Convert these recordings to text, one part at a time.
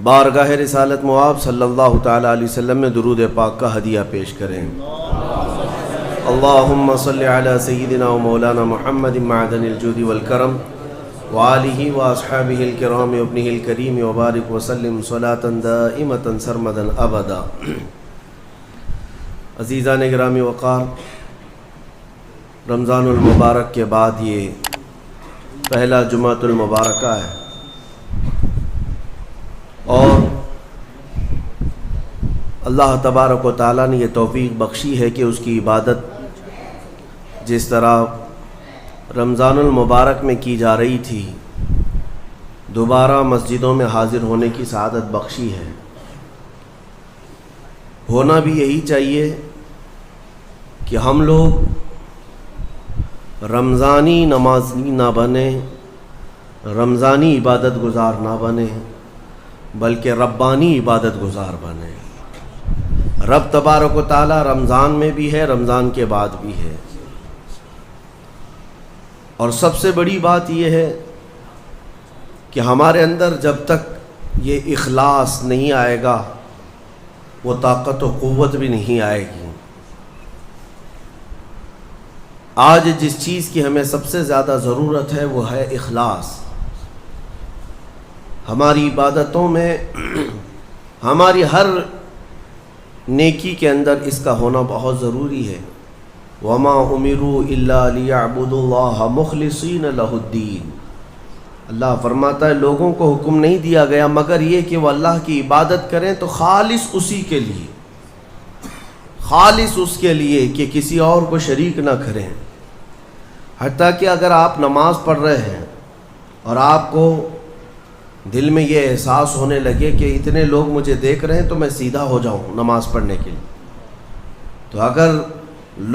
بارگاہ رسالت مواب صلی اللہ تعالیٰ علیہ وسلم میں درود پاک کا ہدیہ پیش کریں۔ اللہم صلی علی سیدنا و مولانا محمد معدن الجود والکرم وآلہ واصحابہ الکرام وابنہ الکریم وبارک وسلم صلاة دائمة سرمدا ابدا۔ عزیزان گرامی وقار، رمضان المبارک کے بعد یہ پہلا جمعۃ المبارکہ ہے، اور اللہ تبارک و تعالیٰ نے یہ توفیق بخشی ہے کہ اس کی عبادت جس طرح رمضان المبارک میں کی جا رہی تھی، دوبارہ مسجدوں میں حاضر ہونے کی سعادت بخشی ہے۔ ہونا بھی یہی چاہیے کہ ہم لوگ رمضانی نمازی نہ بنیں، رمضانی عبادت گزار نہ بنیں، بلکہ ربانی عبادت گزار بنے۔ رب تبارک و تعالی رمضان میں بھی ہے، رمضان کے بعد بھی ہے، اور سب سے بڑی بات یہ ہے کہ ہمارے اندر جب تک یہ اخلاص نہیں آئے گا وہ طاقت و قوت بھی نہیں آئے گی۔ آج جس چیز کی ہمیں سب سے زیادہ ضرورت ہے وہ ہے اخلاص۔ ہماری عبادتوں میں، ہماری ہر نیکی کے اندر اس کا ہونا بہت ضروری ہے۔ وَمَا أُمِرُوا إِلَّا لِيَعْبُدُوا اللَّهَ مُخْلِصِينَ لَهُ الدِّينَ۔ اللہ فرماتا ہے لوگوں کو حکم نہیں دیا گیا مگر یہ کہ وہ اللہ کی عبادت کریں تو خالص اسی کے لیے، خالص اس کے لیے کہ کسی اور کو شریک نہ کریں۔ حتیٰ کہ اگر آپ نماز پڑھ رہے ہیں اور آپ کو دل میں یہ احساس ہونے لگے کہ اتنے لوگ مجھے دیکھ رہے ہیں تو میں سیدھا ہو جاؤں نماز پڑھنے کے لیے، تو اگر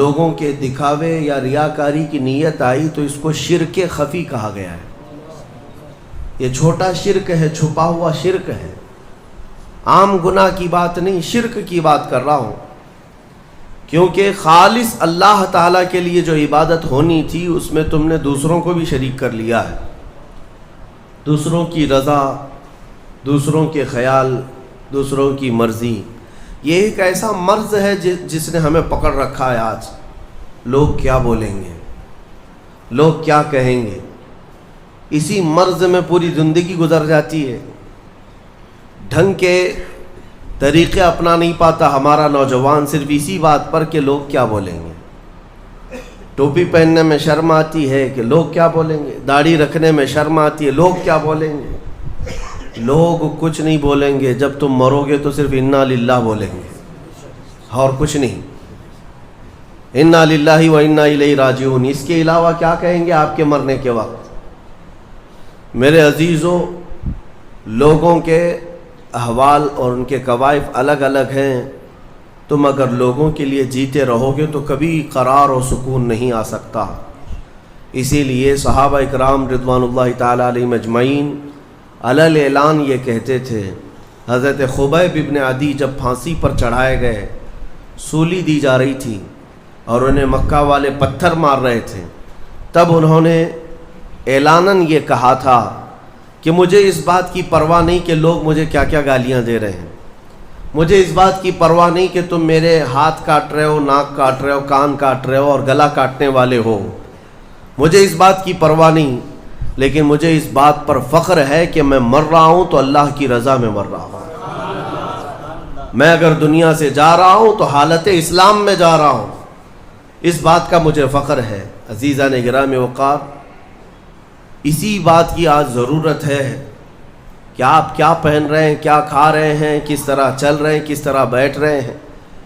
لوگوں کے دکھاوے یا ریاکاری کی نیت آئی تو اس کو شرک خفی کہا گیا ہے۔ یہ چھوٹا شرک ہے، چھپا ہوا شرک ہے، عام گناہ کی بات نہیں، شرک کی بات کر رہا ہوں، کیونکہ خالص اللہ تعالیٰ کے لیے جو عبادت ہونی تھی اس میں تم نے دوسروں کو بھی شریک کر لیا ہے۔ دوسروں کی رضا، دوسروں کے خیال، دوسروں کی مرضی، یہ ایک ایسا مرض ہے جس نے ہمیں پکڑ رکھا ہے۔ آج لوگ کیا بولیں گے، لوگ کیا کہیں گے، اسی مرض میں پوری زندگی گزر جاتی ہے۔ ڈھنگ کے طریقے اپنا نہیں پاتا ہمارا نوجوان، صرف اسی بات پر کہ لوگ کیا بولیں گے۔ ٹوپی پہننے میں شرم آتی ہے کہ لوگ کیا بولیں گے، داڑھی رکھنے میں شرم آتی ہے لوگ کیا بولیں گے۔ لوگ کچھ نہیں بولیں گے، جب تم مرو گے تو صرف انا للہ بولیں گے اور کچھ نہیں، انا للہ و انا الیہ راجعون۔ اس کے علاوہ کیا کہیں گے آپ کے مرنے کے وقت؟ میرے عزیزوں، لوگوں کے احوال اور ان کے کوائف الگ الگ ہیں۔ تم اگر لوگوں کے لیے جیتے رہو گے تو کبھی قرار و سکون نہیں آ سکتا۔ اسی لیے صحابہ اکرام رضوان اللہ تعالیٰ علیہم اجمعین علل اعلان یہ کہتے تھے۔ حضرت خبیب ابن عدی جب پھانسی پر چڑھائے گئے، سولی دی جا رہی تھی اور انہیں مکہ والے پتھر مار رہے تھے، تب انہوں نے اعلاناً یہ کہا تھا کہ مجھے اس بات کی پرواہ نہیں کہ لوگ مجھے کیا کیا گالیاں دے رہے ہیں، مجھے اس بات کی پرواہ نہیں کہ تم میرے ہاتھ کاٹ رہے ہو، ناک کاٹ رہے ہو، کان کاٹ رہے ہو اور گلا کاٹنے والے ہو، مجھے اس بات کی پرواہ نہیں، لیکن مجھے اس بات پر فخر ہے کہ میں مر رہا ہوں تو اللہ کی رضا میں مر رہا ہوں۔ میں اگر دنیا سے جا رہا ہوں تو حالت اسلام میں جا رہا ہوں، اس بات کا مجھے فخر ہے۔ عزیزان گرامی وقار، اسی بات کی آج ضرورت ہے کہ آپ کیا پہن رہے ہیں، کیا کھا رہے ہیں، کس طرح چل رہے ہیں، کس طرح بیٹھ رہے ہیں،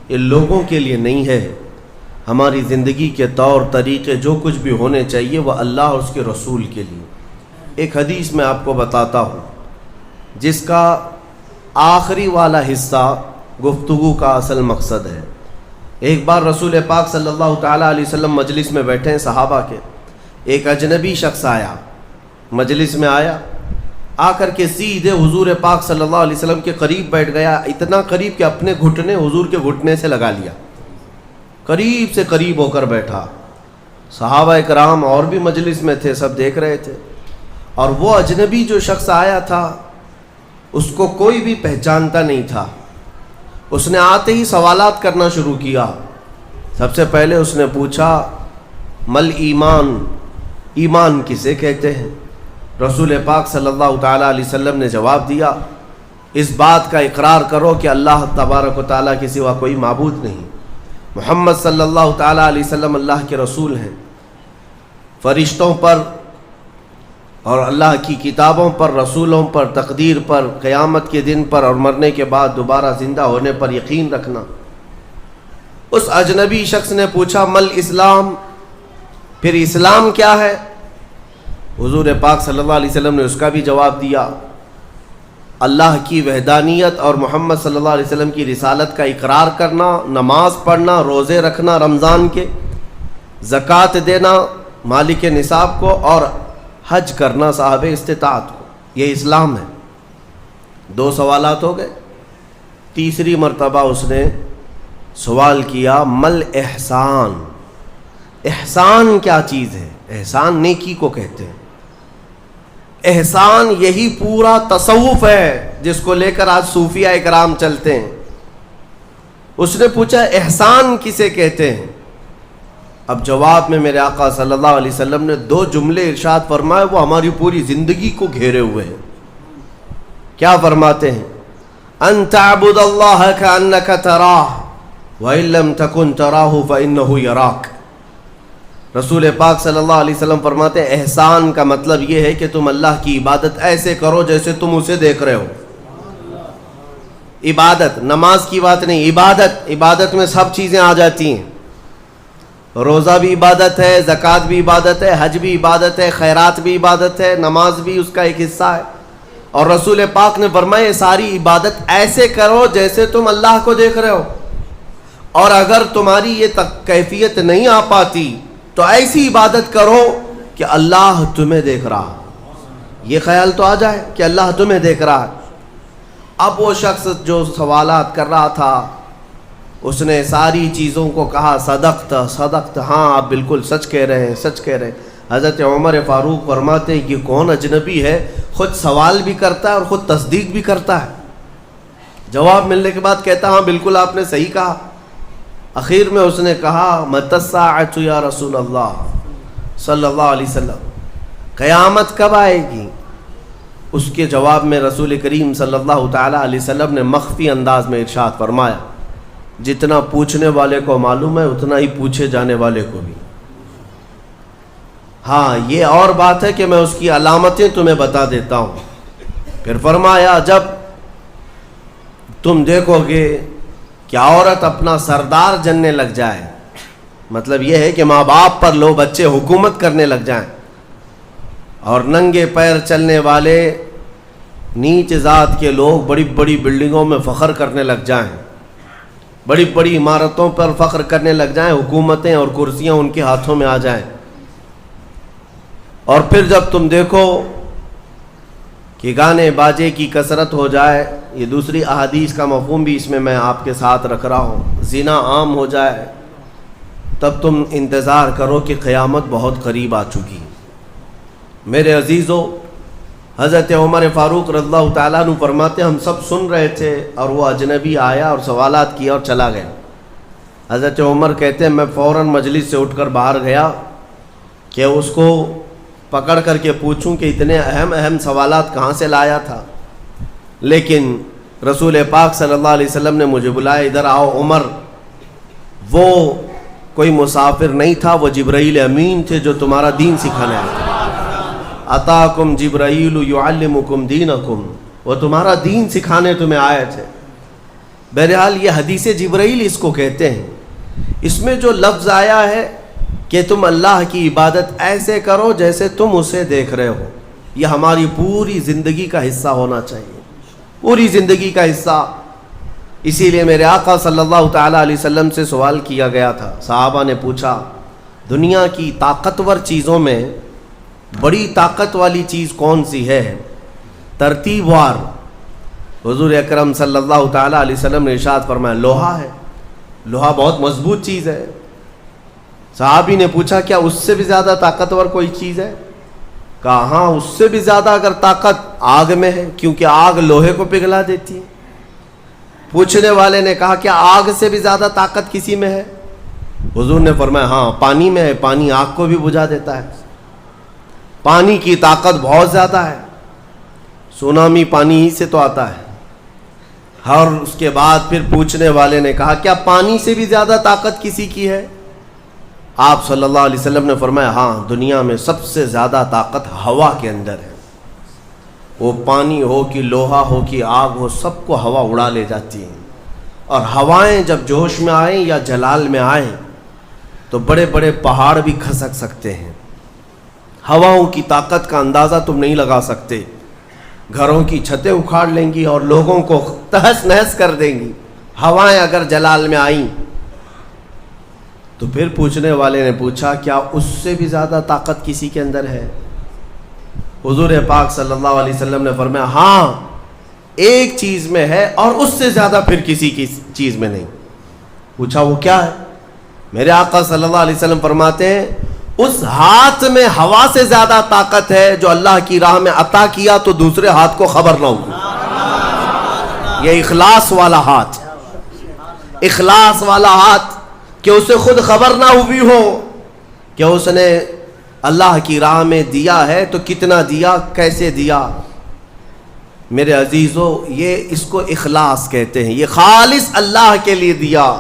یہ لوگوں کے لیے نہیں ہے۔ ہماری زندگی کے طور طریقے جو کچھ بھی ہونے چاہیے وہ اللہ اور اس کے رسول کے لیے۔ ایک حدیث میں آپ کو بتاتا ہوں جس کا آخری والا حصہ گفتگو کا اصل مقصد ہے۔ ایک بار رسول پاک صلی اللہ تعالیٰ علیہ وسلم مجلس میں بیٹھے ہیں صحابہ کے، ایک اجنبی شخص آیا، مجلس میں آیا، آ کر کے سیدھے حضور پاک صلی اللہ علیہ وسلم کے قریب بیٹھ گیا، اتنا قریب کہ اپنے گھٹنے حضور کے گھٹنے سے لگا لیا، قریب سے قریب ہو کر بیٹھا۔ صحابہ اکرام اور بھی مجلس میں تھے، سب دیکھ رہے تھے، اور وہ اجنبی جو شخص آیا تھا اس کو کوئی بھی پہچانتا نہیں تھا۔ اس نے آتے ہی سوالات کرنا شروع کیا۔ سب سے پہلے اس نے پوچھا مل ایمان، ایمان کسے کہتے ہیں؟ رسول پاک صلی اللہ تعالیٰ علیہ وسلم نے جواب دیا، اس بات کا اقرار کرو کہ اللہ تبارک و تعالیٰ کے سوا کوئی معبود نہیں، محمد صلی اللہ تعالیٰ علیہ وسلم اللہ کے رسول ہیں، فرشتوں پر اور اللہ کی کتابوں پر، رسولوں پر، تقدیر پر، قیامت کے دن پر اور مرنے کے بعد دوبارہ زندہ ہونے پر یقین رکھنا۔ اس اجنبی شخص نے پوچھا مل اسلام، پھر اسلام کیا ہے؟ حضور پاک صلی اللہ علیہ وسلم نے اس کا بھی جواب دیا، اللہ کی وحدانیت اور محمد صلی اللہ علیہ وسلم کی رسالت کا اقرار کرنا، نماز پڑھنا، روزے رکھنا رمضان کے، زکوٰۃ دینا مالک نصاب کو، اور حج کرنا صاحب استطاعت کو، یہ اسلام ہے۔ 2 سوالات ہو گئے۔ تیسری مرتبہ اس نے سوال کیا مل احسان، احسان کیا چیز ہے؟ احسان نیکی کو کہتے ہیں۔ احسان یہی پورا تصوف ہے جس کو لے کر آج صوفیہ اکرام چلتے ہیں۔ اس نے پوچھا احسان کسے کہتے ہیں؟ اب جواب میں میرے آقا صلی اللہ علیہ وسلم نے 2 جملے ارشاد فرمائے، وہ ہماری پوری زندگی کو گھیرے ہوئے ہیں۔ کیا فرماتے ہیں؟ ان تعبد اللہ کأنک تراہ وإن لم تکن تراہ فإنہ یراک۔ رسول پاک صلی اللہ علیہ وسلم فرماتے ہیں احسان کا مطلب یہ ہے کہ تم اللہ کی عبادت ایسے کرو جیسے تم اسے دیکھ رہے ہو۔ عبادت، نماز کی بات نہیں، عبادت، عبادت میں سب چیزیں آ جاتی ہیں۔ روزہ بھی عبادت ہے، زکوٰۃ بھی عبادت ہے، حج بھی عبادت ہے، خیرات بھی عبادت ہے، نماز بھی اس کا ایک حصہ ہے۔ اور رسول پاک نے فرمایا ساری عبادت ایسے کرو جیسے تم اللہ کو دیکھ رہے ہو، اور اگر تمہاری یہ کیفیت نہیں آ پاتی تو ایسی عبادت کرو کہ اللہ تمہیں دیکھ رہا، یہ خیال تو آ جائے کہ اللہ تمہیں دیکھ رہا ہے۔ اب وہ شخص جو سوالات کر رہا تھا اس نے ساری چیزوں کو کہا صدقت صدقت، ہاں آپ بالکل سچ کہہ رہے ہیں، سچ کہہ رہے ہیں۔ حضرت عمر فاروق فرماتے ہیں کہ کون اجنبی ہے، خود سوال بھی کرتا ہے اور خود تصدیق بھی کرتا ہے۔ جواب ملنے کے بعد کہتا ہاں بالکل آپ نے صحیح کہا۔ اخیر میں اس نے کہا متی الساعۃ یا رسول اللہ صلی اللہ علیہ وسلم، قیامت کب آئے گی؟ اس کے جواب میں رسول کریم صلی اللہ تعالیٰ علیہ وسلم نے مخفی انداز میں ارشاد فرمایا جتنا پوچھنے والے کو معلوم ہے اتنا ہی پوچھے جانے والے کو بھی۔ ہاں یہ اور بات ہے کہ میں اس کی علامتیں تمہیں بتا دیتا ہوں۔ پھر فرمایا جب تم دیکھو گے کہ عورت اپنا سردار جننے لگ جائے، مطلب یہ ہے کہ ماں باپ پر لو بچے حکومت کرنے لگ جائیں، اور ننگے پیر چلنے والے نیچ ذات کے لوگ بڑی بڑی بلڈنگوں میں فخر کرنے لگ جائیں، بڑی بڑی عمارتوں پر فخر کرنے لگ جائیں، حکومتیں اور کرسیاں ان کے ہاتھوں میں آ جائیں، اور پھر جب تم دیکھو کہ گانے باجے کی کثرت ہو جائے، یہ دوسری احادیث کا مفہوم بھی اس میں میں آپ کے ساتھ رکھ رہا ہوں، زنا عام ہو جائے، تب تم انتظار کرو کہ قیامت بہت قریب آ چکی۔ میرے عزیزو، حضرت عمر فاروق رضی اللہ تعالیٰ عنہ فرماتے ہم سب سن رہے تھے اور وہ اجنبی آیا اور سوالات کیا اور چلا گیا۔ حضرت عمر کہتے ہیں میں فوراً مجلس سے اٹھ کر باہر گیا کہ اس کو پکڑ کر کے پوچھوں کہ اتنے اہم سوالات کہاں سے لایا تھا، لیکن رسول پاک صلی اللہ علیہ وسلم نے مجھے بلایا، ادھر آؤ عمر۔ وہ کوئی مسافر نہیں تھا، وہ جبرائیل امین تھے جو تمہارا دین سکھانے آئے تھے۔ اتاکم جبرائیل یعلمکم دینکم، وہ تمہارا دین سکھانے تمہیں آئے تھے۔ بہرحال یہ حدیث جبرائیل اس کو کہتے ہیں۔ اس میں جو لفظ آیا ہے کہ تم اللہ کی عبادت ایسے کرو جیسے تم اسے دیکھ رہے ہو، یہ ہماری پوری زندگی کا حصہ ہونا چاہیے، پوری زندگی کا حصہ۔ اسی لیے میرے آقا صلی اللہ تعالیٰ علیہ وسلم سے سوال کیا گیا تھا، صحابہ نے پوچھا دنیا کی طاقتور چیزوں میں بڑی طاقت والی چیز کون سی ہے؟ ترتیب وار حضور اکرم صلی اللہ تعالیٰ علیہ وسلم نے ارشاد فرمایا لوہا ہے، لوہا بہت مضبوط چیز ہے۔ صحابی نے پوچھا کیا اس سے بھی زیادہ طاقتور کوئی چیز ہے؟ کہا ہاں اس سے بھی زیادہ اگر طاقت آگ میں ہے، کیونکہ آگ لوہے کو پگھلا دیتی ہے۔ پوچھنے والے نے کہا کیا آگ سے بھی زیادہ طاقت کسی میں ہے؟ حضور نے فرمایا ہاں پانی میں ہے، پانی آگ کو بھی بجھا دیتا ہے، پانی کی طاقت بہت زیادہ ہے، سونامی پانی ہی سے تو آتا ہے۔ اور اس کے بعد پھر پوچھنے والے نے کہا کیا پانی سے بھی زیادہ طاقت کسی کی ہے؟ آپ صلی اللہ علیہ وسلم نے فرمایا ہاں دنیا میں سب سے زیادہ طاقت ہوا کے اندر ہے، وہ پانی ہو کہ لوہا ہو کہ آگ ہو، سب کو ہوا اڑا لے جاتی ہے۔ اور ہوائیں جب جوش میں آئیں یا جلال میں آئیں تو بڑے بڑے پہاڑ بھی کھسک سکتے ہیں۔ ہواؤں کی طاقت کا اندازہ تم نہیں لگا سکتے، گھروں کی چھتیں اکھاڑ لیں گی اور لوگوں کو تہس نہس کر دیں گی ہوائیں اگر جلال میں آئیں۔ تو پھر پوچھنے والے نے پوچھا کیا اس سے بھی زیادہ طاقت کسی کے اندر ہے؟ حضور پاک صلی اللہ علیہ وسلم نے فرمایا ہاں ایک چیز میں ہے اور اس سے زیادہ پھر کسی کی چیز میں نہیں۔ پوچھا وہ کیا ہے؟ میرے آقا صلی اللہ علیہ وسلم فرماتے ہیں اس ہاتھ میں ہوا سے زیادہ طاقت ہے جو اللہ کی راہ میں عطا کیا تو دوسرے ہاتھ کو خبر نہ ہوگی۔ یہ اخلاص والا ہاتھ، اخلاص والا ہاتھ کہ اسے خود خبر نہ ہوئی ہو کہ اس نے اللہ کی راہ میں دیا ہے تو کتنا دیا، کیسے دیا۔ میرے عزیزو یہ اس کو اخلاص کہتے ہیں، یہ خالص اللہ کے لیے دیا،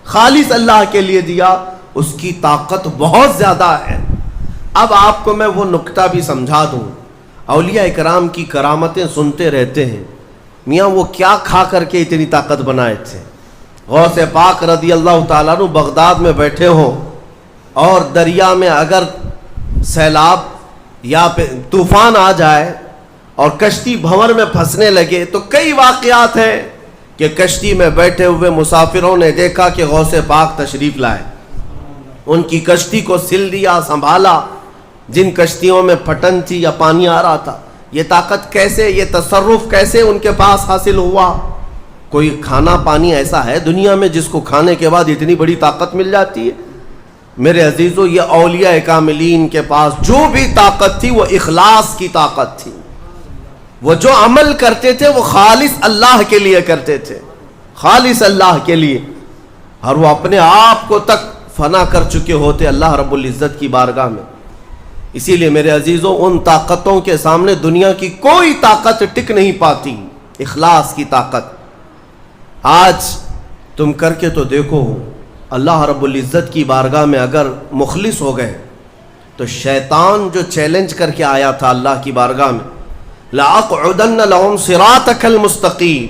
خالص اللہ کے لیے دیا، اس کی طاقت بہت زیادہ ہے۔ اب آپ کو میں وہ نکتہ بھی سمجھا دوں، اولیاء اکرام کی کرامتیں سنتے رہتے ہیں، میاں وہ کیا کھا کر کے اتنی طاقت بنائے تھے۔ غوث پاک رضی اللہ تعالیٰ عنہ بغداد میں بیٹھے ہوں اور دریا میں اگر سیلاب یا طوفان آ جائے اور کشتی بھنور میں پھنسنے لگے تو کئی واقعات ہیں کہ کشتی میں بیٹھے ہوئے مسافروں نے دیکھا کہ غوث پاک تشریف لائے، ان کی کشتی کو سل دیا، سنبھالا۔ جن کشتیوں میں پھٹن تھی یا پانی آ رہا تھا، یہ طاقت کیسے، یہ تصرف کیسے ان کے پاس حاصل ہوا؟ کوئی کھانا پانی ایسا ہے دنیا میں جس کو کھانے کے بعد اتنی بڑی طاقت مل جاتی ہے؟ میرے عزیزو یہ اولیاء کاملین کے پاس جو بھی طاقت تھی وہ اخلاص کی طاقت تھی، وہ جو عمل کرتے تھے وہ خالص اللہ کے لیے کرتے تھے، خالص اللہ کے لیے، اور وہ اپنے آپ کو تک فنا کر چکے ہوتے اللہ رب العزت کی بارگاہ میں۔ اسی لیے میرے عزیزو ان طاقتوں کے سامنے دنیا کی کوئی طاقت ٹک نہیں پاتی، اخلاص کی طاقت۔ آج تم کر کے تو دیکھو، اللہ رب العزت کی بارگاہ میں اگر مخلص ہو گئے تو شیطان جو چیلنج کر کے آیا تھا اللہ کی بارگاہ میں، لَأَقْعُدَنَّ لَهُمْ صِرَاطَكَ الْمُسْتَقِيمَ،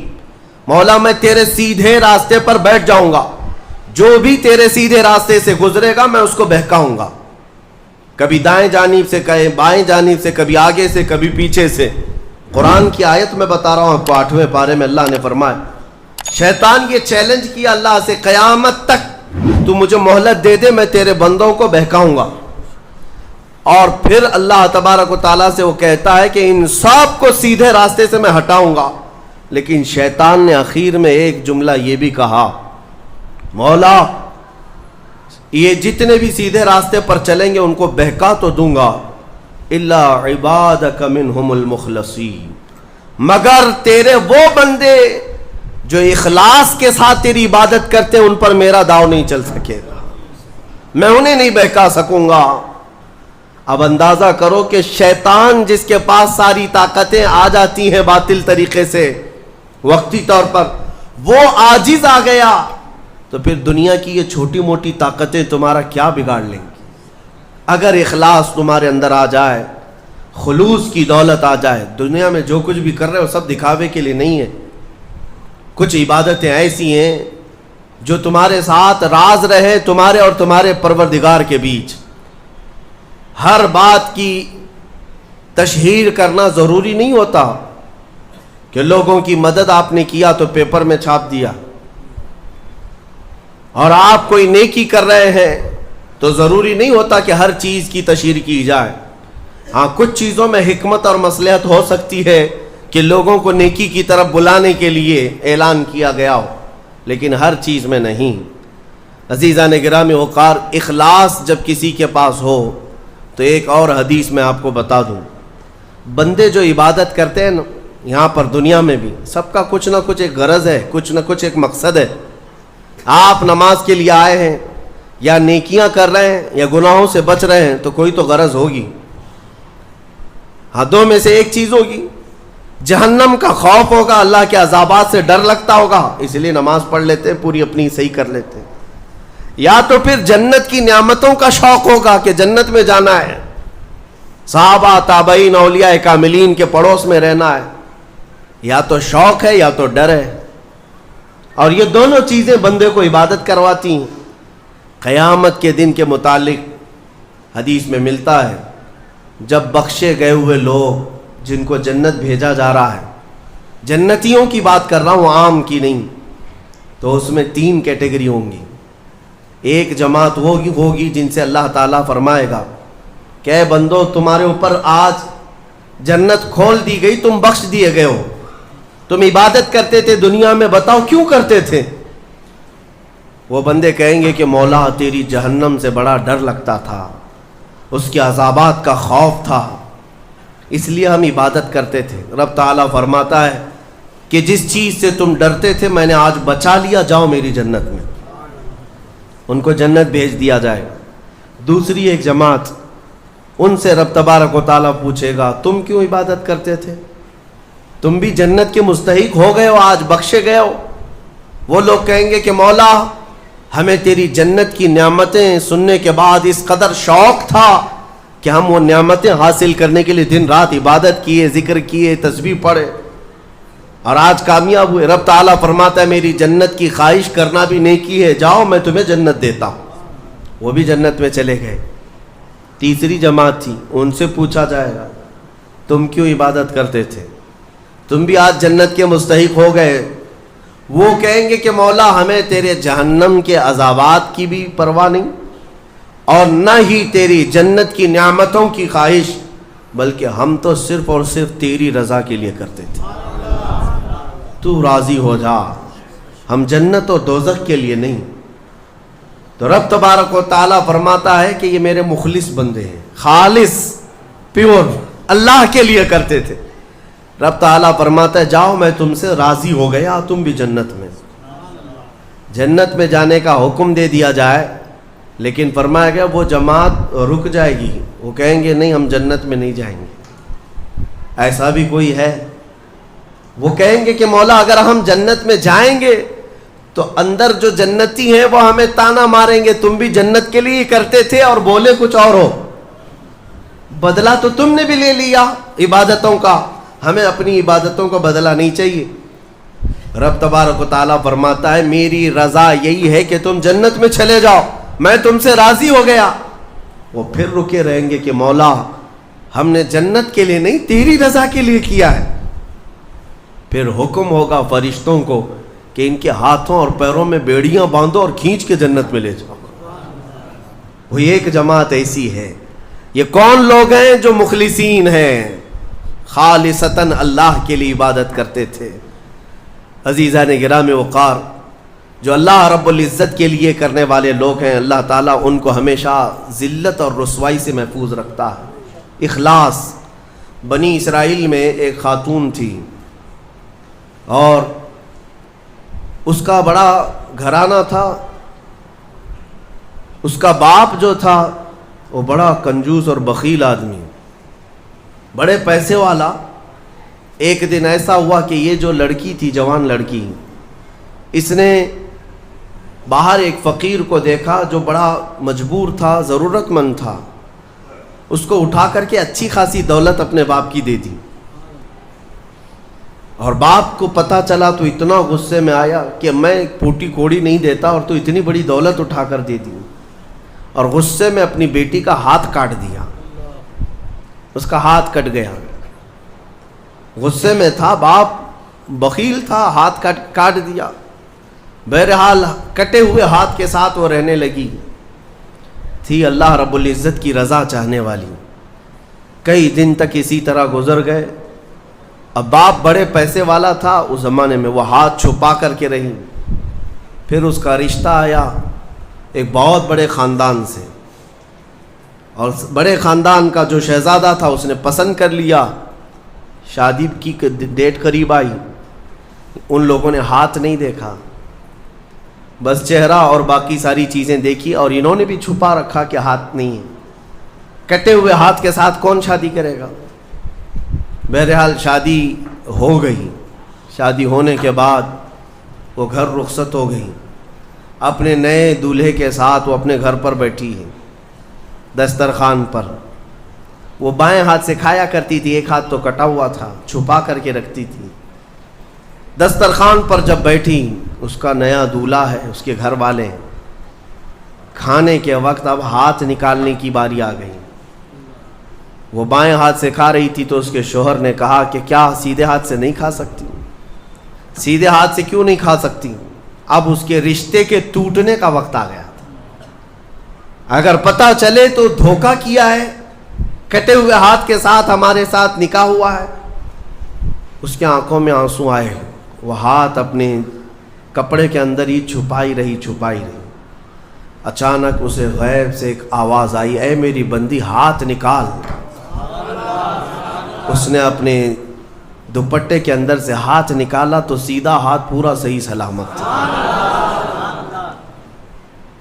مولا میں تیرے سیدھے راستے پر بیٹھ جاؤں گا، جو بھی تیرے سیدھے راستے سے گزرے گا میں اس کو بہکاؤں گا، کبھی دائیں جانب سے، کبھی بائیں جانب سے، کبھی آگے سے، کبھی پیچھے سے۔ قرآن کی آیت میں بتا رہا ہوں آپ کو، 8ویں پارے میں اللہ نے فرمایا شیطان یہ چیلنج کیا اللہ سے، قیامت تک تو مجھے مہلت دے دے میں تیرے بندوں کو بہکاؤں گا۔ اور پھر اللہ تبارک و تعالیٰ سے وہ کہتا ہے کہ ان سب کو سیدھے راستے سے میں ہٹاؤں گا، لیکن شیطان نے اخیر میں ایک جملہ یہ بھی کہا، مولا یہ جتنے بھی سیدھے راستے پر چلیں گے ان کو بہکا تو دوں گا، الا عبادک منہم المخلصین، مگر تیرے وہ بندے جو اخلاص کے ساتھ تیری عبادت کرتے ان پر میرا داؤ نہیں چل سکے گا، میں انہیں نہیں بہکا سکوں گا۔ اب اندازہ کرو کہ شیطان جس کے پاس ساری طاقتیں آ جاتی ہیں باطل طریقے سے وقتی طور پر، وہ عاجز آ گیا تو پھر دنیا کی یہ چھوٹی موٹی طاقتیں تمہارا کیا بگاڑ لیں گی؟ اگر اخلاص تمہارے اندر آ جائے، خلوص کی دولت آ جائے، دنیا میں جو کچھ بھی کر رہے ہو سب دکھاوے کے لیے نہیں ہے، کچھ عبادتیں ایسی ہیں جو تمہارے ساتھ راز رہے تمہارے اور تمہارے پروردگار کے بیچ۔ ہر بات کی تشہیر کرنا ضروری نہیں ہوتا کہ لوگوں کی مدد آپ نے کیا تو پیپر میں چھاپ دیا، اور آپ کوئی نیکی کر رہے ہیں تو ضروری نہیں ہوتا کہ ہر چیز کی تشہیر کی جائے۔ ہاں کچھ چیزوں میں حکمت اور مصلحت ہو سکتی ہے کہ لوگوں کو نیکی کی طرف بلانے کے لیے اعلان کیا گیا ہو، لیکن ہر چیز میں نہیں۔ عزیزان گرامی وقار، اخلاص جب کسی کے پاس ہو تو ایک اور حدیث میں آپ کو بتا دوں، بندے جو عبادت کرتے ہیں نا یہاں پر دنیا میں بھی، سب کا کچھ نہ کچھ ایک غرض ہے، کچھ نہ کچھ ایک مقصد ہے. آپ نماز کے لیے آئے ہیں یا نیکیاں کر رہے ہیں یا گناہوں سے بچ رہے ہیں تو کوئی تو غرض ہوگی. ہاں دو میں سے ایک چیز ہوگی، جہنم کا خوف ہوگا، اللہ کے عذابات سے ڈر لگتا ہوگا اس لیے نماز پڑھ لیتے ہیں، پوری اپنی صحیح کر لیتے ہیں، یا تو پھر جنت کی نعمتوں کا شوق ہوگا کہ جنت میں جانا ہے، صحابہ تابعین اولیاء کاملین کے پڑوس میں رہنا ہے. یا تو شوق ہے یا تو ڈر ہے، اور یہ دونوں چیزیں بندے کو عبادت کرواتی ہیں. قیامت کے دن کے متعلق حدیث میں ملتا ہے جب بخشے گئے ہوئے لوگ جن کو جنت بھیجا جا رہا ہے، جنتیوں کی بات کر رہا ہوں عام کی نہیں، تو اس میں 3 کیٹیگری ہوں گی. ایک جماعت ہوگی جن سے اللہ تعالیٰ فرمائے گا کہ اے بندو تمہارے اوپر آج جنت کھول دی گئی، تم بخش دیے گئے ہو، تم عبادت کرتے تھے دنیا میں، بتاؤ کیوں کرتے تھے؟ وہ بندے کہیں گے کہ مولا تیری جہنم سے بڑا ڈر لگتا تھا، اس کے عذابات کا خوف تھا، اس لیے ہم عبادت کرتے تھے. رب تعالیٰ فرماتا ہے کہ جس چیز سے تم ڈرتے تھے میں نے آج بچا لیا، جاؤ میری جنت میں. ان کو جنت بھیج دیا جائے گا. دوسری ایک جماعت، ان سے رب تبارک و تعالیٰ پوچھے گا تم کیوں عبادت کرتے تھے؟ تم بھی جنت کے مستحق ہو گئے ہو، آج بخشے گئے ہو. وہ لوگ کہیں گے کہ مولا ہمیں تیری جنت کی نعمتیں سننے کے بعد اس قدر شوق تھا کہ ہم وہ نعمتیں حاصل کرنے کے لیے دن رات عبادت کیے، ذکر کیے، تسبیح پڑھے، اور آج کامیاب ہوئے. رب تعالیٰ فرماتا ہے میری جنت کی خواہش کرنا بھی نیکی ہے، جاؤ میں تمہیں جنت دیتا ہوں. وہ بھی جنت میں چلے گئے. تیسری جماعت تھی، ان سے پوچھا جائے گا تم کیوں عبادت کرتے تھے؟ تم بھی آج جنت کے مستحق ہو گئے. وہ کہیں گے کہ مولا ہمیں تیرے جہنم کے عذابات کی بھی پرواہ نہیں، اور نہ ہی تیری جنت کی نعمتوں کی خواہش، بلکہ ہم تو صرف اور صرف تیری رضا کے لیے کرتے تھے، تو راضی ہو جا، ہم جنت و دوزخ کے لیے نہیں. تو رب تبارک و تعالیٰ فرماتا ہے کہ یہ میرے مخلص بندے ہیں، خالص پیور اللہ کے لیے کرتے تھے. رب تعالیٰ فرماتا ہے جاؤ میں تم سے راضی ہو گیا، تم بھی جنت میں. جنت میں جانے کا حکم دے دیا جائے، لیکن فرمایا گیا وہ جماعت رک جائے گی، وہ کہیں گے نہیں ہم جنت میں نہیں جائیں گے. ایسا بھی کوئی ہے؟ وہ کہیں گے کہ مولا اگر ہم جنت میں جائیں گے تو اندر جو جنتی ہیں وہ ہمیں تانا ماریں گے، تم بھی جنت کے لیے ہی کرتے تھے اور بولے کچھ اور ہو، بدلہ تو تم نے بھی لے لیا عبادتوں کا، ہمیں اپنی عبادتوں کا بدلہ نہیں چاہیے. رب تبارک و تعالیٰ فرماتا ہے میری رضا یہی ہے کہ تم جنت میں چلے جاؤ، میں تم سے راضی ہو گیا. وہ پھر رکے رہیں گے کہ مولا ہم نے جنت کے لیے نہیں تیری رضا کے لیے کیا ہے. پھر حکم ہوگا فرشتوں کو کہ ان کے ہاتھوں اور پیروں میں بیڑیاں باندھو اور کھینچ کے جنت میں لے جاؤ. وہ ایک جماعت ایسی ہے. یہ کون لوگ ہیں؟ جو مخلصین ہیں، خالصتاً اللہ کے لیے عبادت کرتے تھے. عزیزان گرام وقار، جو اللہ رب العزت کے لیے کرنے والے لوگ ہیں، اللہ تعالیٰ ان کو ہمیشہ ذلت اور رسوائی سے محفوظ رکھتا ہے. اخلاص. بنی اسرائیل میں ایک خاتون تھی اور اس کا بڑا گھرانہ تھا. اس کا باپ جو تھا وہ بڑا کنجوس اور بخیل آدمی، بڑے پیسے والا. ایک دن ایسا ہوا کہ یہ جو لڑکی تھی، جوان لڑکی، اس نے باہر ایک فقیر کو دیکھا جو بڑا مجبور تھا، ضرورت مند تھا. اس کو اٹھا کر کے اچھی خاصی دولت اپنے باپ کی دے دی. اور باپ کو پتہ چلا تو اتنا غصے میں آیا کہ میں ایک پھوٹی کوڑی نہیں دیتا اور تو اتنی بڑی دولت اٹھا کر دے دی. اور غصے میں اپنی بیٹی کا ہاتھ کاٹ دیا. اس کا ہاتھ کٹ گیا. غصے میں تھا باپ، بخیل تھا، ہاتھ کاٹ دیا. بہرحال کٹے ہوئے ہاتھ کے ساتھ وہ رہنے لگی. تھی اللہ رب العزت کی رضا چاہنے والی. کئی دن تک اسی طرح گزر گئے. اب باپ بڑے پیسے والا تھا اس زمانے میں، وہ ہاتھ چھپا کر کے رہی. پھر اس کا رشتہ آیا ایک بہت بڑے خاندان سے، اور بڑے خاندان کا جو شہزادہ تھا اس نے پسند کر لیا شادی کی ڈیٹ قریب آئی، ان لوگوں نے ہاتھ نہیں دیکھا، بس چہرہ اور باقی ساری چیزیں دیکھی، اور انہوں نے بھی چھپا رکھا کہ ہاتھ نہیں ہے۔ کٹے ہوئے ہاتھ کے ساتھ کون شادی کرے گا؟ بہرحال شادی ہو گئی۔ شادی ہونے کے بعد وہ گھر رخصت ہو گئی، اپنے نئے دولہے کے ساتھ وہ اپنے گھر پر بیٹھی ہے دسترخوان پر۔ وہ بائیں ہاتھ سے کھایا کرتی تھی، ایک ہاتھ تو کٹا ہوا تھا، چھپا کر کے رکھتی تھی۔ دسترخوان پر جب بیٹھی، اس کا نیا دولہا ہے، اس کے گھر والے، کھانے کے وقت اب ہاتھ نکالنے کی باری آ گئی۔ وہ بائیں ہاتھ سے کھا رہی تھی تو اس کے شوہر نے کہا کہ کیا سیدھے ہاتھ سے نہیں کھا سکتی؟ سیدھے ہاتھ سے کیوں نہیں کھا سکتی؟ اب اس کے رشتے کے ٹوٹنے کا وقت آ گیا تھا۔ اگر پتہ چلے تو دھوکہ کیا ہے، کٹے ہوئے ہاتھ کے ساتھ ہمارے ساتھ نکاح ہوا ہے۔ اس کے آنکھوں میں آنسو آئے، وہ ہاتھ اپنے کپڑے کے اندر ہی چھپائی رہی۔ اچانک اسے غیب سے ایک آواز آئی، اے میری بندی ہاتھ نکال۔ اس نے اپنے دوپٹے کے اندر سے ہاتھ نکالا تو سیدھا ہاتھ پورا صحیح سلامت تھا۔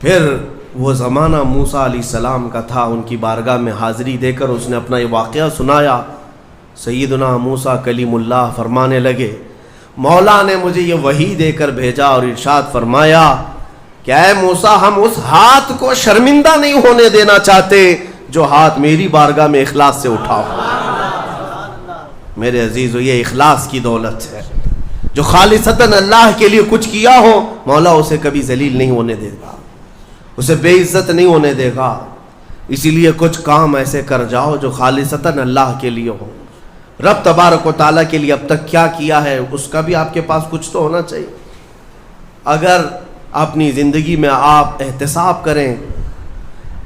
پھر وہ زمانہ موسیٰ علیہ السلام کا تھا، ان کی بارگاہ میں حاضری دے کر اس نے اپنا یہ واقعہ سنایا۔ سیدنا موسیٰ کلیم اللہ فرمانے لگے، مولا نے مجھے یہ وحی دے کر بھیجا اور ارشاد فرمایا کہ اے موسیٰ، ہم اس ہاتھ کو شرمندہ نہیں ہونے دینا چاہتے جو ہاتھ میری بارگاہ میں اخلاص سے اٹھاؤ۔ میرے عزیزو، یہ اخلاص کی دولت ہے۔ جو خالصتاً اللہ کے لیے کچھ کیا ہو، مولا اسے کبھی ذلیل نہیں ہونے دے گا، اسے بے عزت نہیں ہونے دے گا۔ اسی لیے کچھ کام ایسے کر جاؤ جو خالصتاً اللہ کے لیے ہو۔ رب تبارک و تعالیٰ کے لیے اب تک کیا کیا ہے، اس کا بھی آپ کے پاس کچھ تو ہونا چاہیے۔ اگر اپنی زندگی میں آپ احتساب کریں،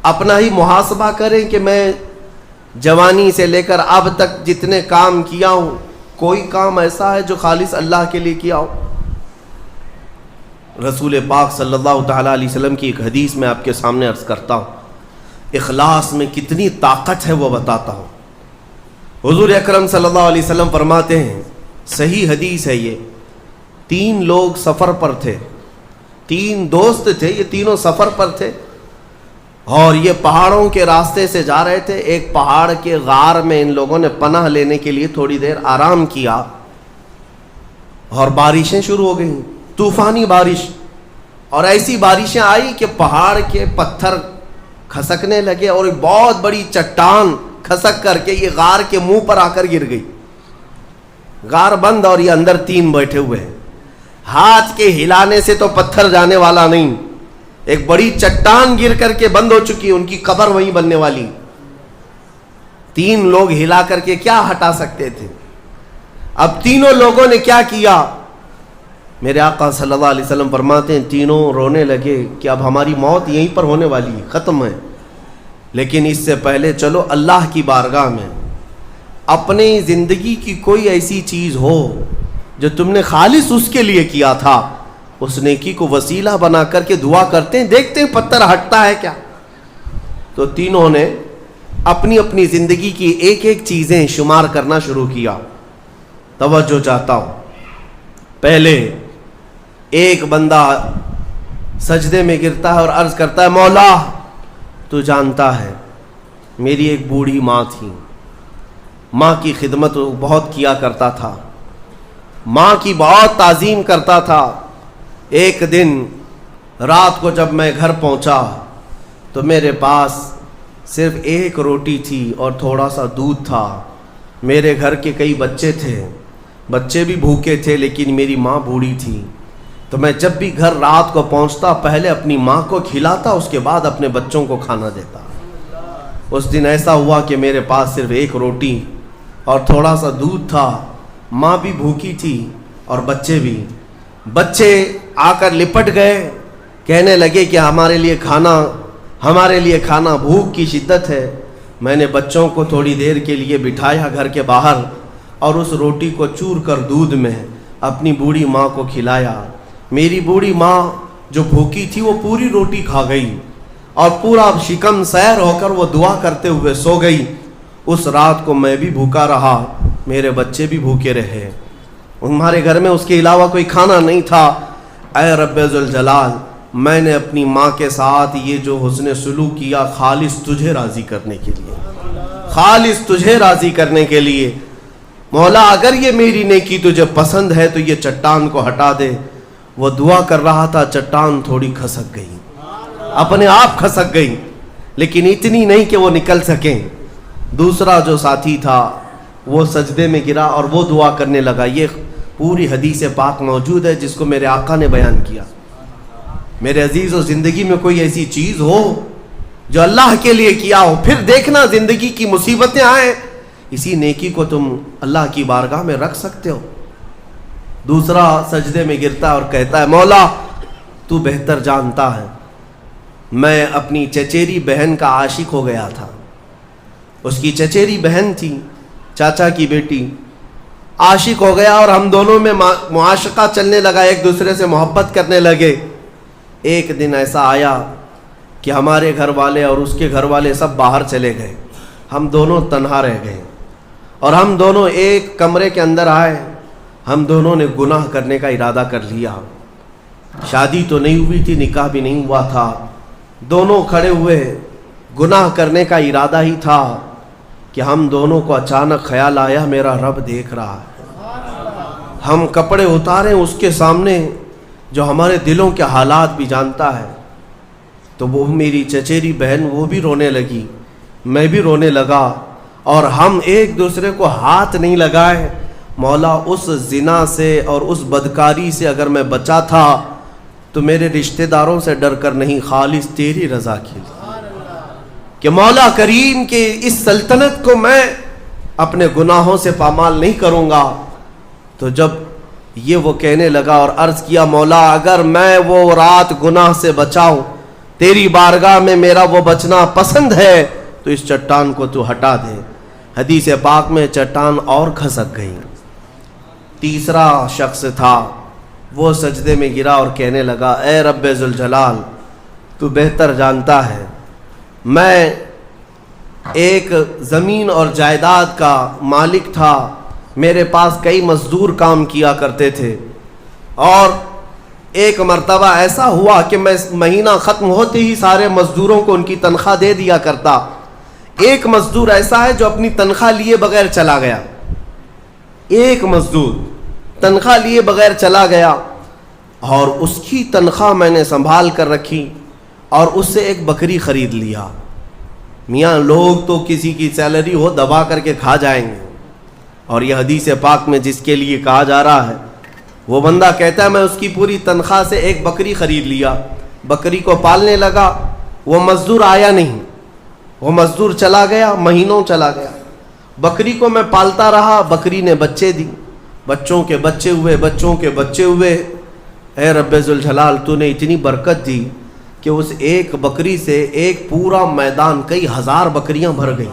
اپنا ہی محاسبہ کریں کہ میں جوانی سے لے کر اب تک جتنے کام کیا ہوں، کوئی کام ایسا ہے جو خالص اللہ کے لیے کیا ہو؟ رسول پاک صلی اللہ تعالیٰ علیہ وسلم کی ایک حدیث میں آپ کے سامنے عرض کرتا ہوں، اخلاص میں کتنی طاقت ہے وہ بتاتا ہوں۔ حضور اکرم صلی اللہ علیہ وسلم فرماتے ہیں، صحیح حدیث ہے یہ، 3 لوگ سفر پر تھے، 3 دوست تھے، یہ تینوں سفر پر تھے اور یہ پہاڑوں کے راستے سے جا رہے تھے۔ ایک پہاڑ کے غار میں ان لوگوں نے پناہ لینے کے لیے تھوڑی دیر آرام کیا اور بارشیں شروع ہو گئیں، طوفانی بارش، اور ایسی بارشیں آئی کہ پہاڑ کے پتھر کھسکنے لگے اور ایک بہت بڑی چٹان کھسک کر کے یہ غار کے منہ پر آ کر گر گئی۔ غار بند اور یہ اندر 3 بیٹھے ہوئے ہیں، ہاتھ کے ہلانے سے تو پتھر جانے والا نہیں، ایک بڑی چٹان گر کر کے بند ہو چکی، ان کی قبر وہیں بننے والی۔ 3 لوگ ہلا کر کے کیا ہٹا سکتے تھے؟ اب تینوں لوگوں نے کیا کیا؟ میرے آقا صلی اللہ علیہ وسلم فرماتے ہیں تینوں رونے لگے کہ اب ہماری موت یہیں پر ہونے والی ہے، ختم ہے، لیکن اس سے پہلے چلو اللہ کی بارگاہ میں اپنی زندگی کی کوئی ایسی چیز ہو جو تم نے خالص اس کے لیے کیا تھا، اس نیکی کو وسیلہ بنا کر کے دعا کرتے ہیں، دیکھتے ہیں پتھر ہٹتا ہے کیا۔ تو تینوں نے اپنی اپنی زندگی کی ایک ایک چیزیں شمار کرنا شروع کیا۔ توجہ چاہتا ہوں، پہلے ایک بندہ سجدے میں گرتا ہے اور عرض کرتا ہے، مولا تو جانتا ہے میری ایک بوڑھی ماں تھی، ماں کی خدمت بہت کیا کرتا تھا، ماں کی بہت تعظیم کرتا تھا۔ ایک دن رات کو جب میں گھر پہنچا تو میرے پاس صرف ایک روٹی تھی اور تھوڑا سا دودھ تھا۔ میرے گھر کے کئی بچے تھے، بچے بھی بھوکے تھے، لیکن میری ماں بوڑھی تھی، تو میں جب بھی گھر رات کو پہنچتا پہلے اپنی ماں کو کھلاتا، اس کے بعد اپنے بچوں کو کھانا دیتا۔ اس دن ایسا ہوا کہ میرے پاس صرف ایک روٹی اور تھوڑا سا دودھ تھا، ماں بھی بھوکی تھی اور بچے بھی۔ بچے آ کر لپٹ گئے، کہنے لگے کہ ہمارے لیے کھانا، بھوک کی شدت ہے۔ میں نے بچوں کو تھوڑی دیر کے لیے بٹھایا گھر کے باہر اور اس روٹی کو چور کر دودھ میں اپنی بوڑھی ماں کو کھلایا۔ میری بوڑھی ماں جو بھوکی تھی وہ پوری روٹی کھا گئی اور پورا شکم سیر ہو کر وہ دعا کرتے ہوئے سو گئی۔ اس رات کو میں بھی بھوکا رہا میرے بچے بھی بھوکے رہے, ہمارے گھر میں اس کے علاوہ کوئی کھانا نہیں تھا. اے رب ذوالجلال, میں نے اپنی ماں کے ساتھ یہ جو حسن سلوک کیا خالص تجھے راضی کرنے کے لیے, خالص تجھے راضی کرنے کے لیے. مولا اگر یہ میری نیکی تجھے پسند ہے تو یہ چٹان کو ہٹا دے. وہ دعا کر رہا تھا, چٹان تھوڑی کھسک گئی, اپنے آپ کھسک گئی, لیکن اتنی نہیں کہ وہ نکل سکیں. دوسرا جو ساتھی تھا وہ سجدے میں گرا اور وہ دعا کرنے لگا. یہ پوری حدیث پاک موجود ہے جس کو میرے آقا نے بیان کیا. میرے عزیزو, زندگی میں کوئی ایسی چیز ہو جو اللہ کے لیے کیا ہو, پھر دیکھنا زندگی کی مصیبتیں آئیں, اسی نیکی کو تم اللہ کی بارگاہ میں رکھ سکتے ہو. دوسرا سجدے میں گرتا اور کہتا ہے, مولا تو بہتر جانتا ہے, میں اپنی چچیری بہن کا عاشق ہو گیا تھا. اس کی چچیری بہن تھی, چاچا کی بیٹی, عاشق ہو گیا اور ہم دونوں میں معاشقہ چلنے لگا, ایک دوسرے سے محبت کرنے لگے. ایک دن ایسا آیا کہ ہمارے گھر والے اور اس کے گھر والے سب باہر چلے گئے, ہم دونوں تنہا رہ گئے اور ہم دونوں ایک کمرے کے اندر آئے. ہم دونوں نے گناہ کرنے کا ارادہ کر لیا. شادی تو نہیں ہوئی تھی, نکاح بھی نہیں ہوا تھا, دونوں کھڑے ہوئے, گناہ کرنے کا ارادہ ہی تھا کہ ہم دونوں کو اچانک خیال آیا میرا رب دیکھ رہا ہے. ہم کپڑے اتارے اس کے سامنے جو ہمارے دلوں کے حالات بھی جانتا ہے. تو وہ میری چچیری بہن وہ بھی رونے لگی, میں بھی رونے لگا, اور ہم ایک دوسرے کو ہاتھ نہیں لگائے. مولا اس زنا سے اور اس بدکاری سے اگر میں بچا تھا تو میرے رشتہ داروں سے ڈر کر نہیں, خالص تیری رضا کے لیے کہ مولا کریم کے اس سلطنت کو میں اپنے گناہوں سے پامال نہیں کروں گا. تو جب یہ وہ کہنے لگا اور عرض کیا, مولا اگر میں وہ رات گناہ سے بچاؤں, تیری بارگاہ میں میرا وہ بچنا پسند ہے, تو اس چٹان کو تو ہٹا دے. حدیث پاک میں چٹان اور کھسک گئی. تیسرا شخص تھا, وہ سجدے میں گرا اور کہنے لگا, اے رب ذوالجلال, تو بہتر جانتا ہے میں ایک زمین اور جائیداد کا مالک تھا, میرے پاس کئی مزدور کام کیا کرتے تھے, اور ایک مرتبہ ایسا ہوا کہ میں مہینہ ختم ہوتے ہی سارے مزدوروں کو ان کی تنخواہ دے دیا کرتا. ایک مزدور ایسا ہے جو اپنی تنخواہ لیے بغیر چلا گیا, ایک مزدور تنخواہ لیے بغیر چلا گیا, اور اس کی تنخواہ میں نے سنبھال کر رکھی اور اس سے ایک بکری خرید لیا. میاں لوگ تو کسی کی سیلری ہو دبا کر کے کھا جائیں گے, اور یہ حدیث پاک میں جس کے لیے کہا جا رہا ہے وہ بندہ کہتا ہے میں اس کی پوری تنخواہ سے ایک بکری خرید لیا, بکری کو پالنے لگا. وہ مزدور آیا نہیں, وہ مزدور چلا گیا, مہینوں چلا گیا. بکری کو میں پالتا رہا, بکری نے بچے دی, بچوں کے بچے ہوئے, بچوں کے بچے ہوئے. اے رب ذوالجلال, تو نے اتنی برکت دی کہ اس ایک بکری سے ایک پورا میدان, کئی ہزار بکریاں بھر گئی,